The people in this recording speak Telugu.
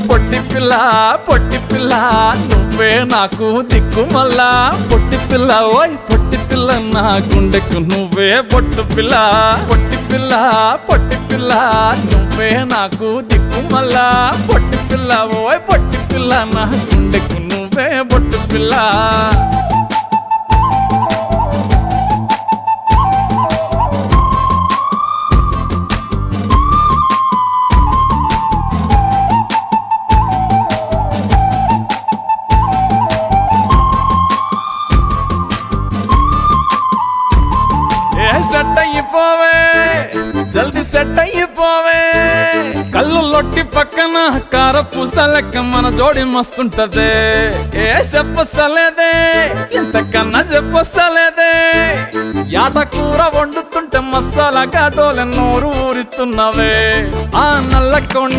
పొట్టి పిల్ల పొట్టి పిల్ల నువ్వే నాకు దిక్కు మళ్ళా పొట్టి పిల్ల ఓయ్ పొట్టి పిల్ల నా గుండెకు నువ్వే పొట్టు పిల్ల పొట్టి పిల్ల పొట్టి పిల్ల నువ్వే నాకు దిక్కు మళ్ళా పొట్టి పిల్ల ఓయ్ పొట్టి పిల్ల నా గుండెకు నువ్వే పొట్టు పిల్ల సెట్ అయిపోవే జల్దీ సెట్ అయిపోవే కళ్ళు లొట్టి పక్కన కారపూస లెక్క మన జోడి మస్తుంటదే ఏ చెప్పలేదే ఇంతకన్నా చెప్పలేదే యాట కూర వండుతుంటే మసాలా కాటోలే నోరు ఊరిస్తున్నవే ఆ నల్ల కొన్ని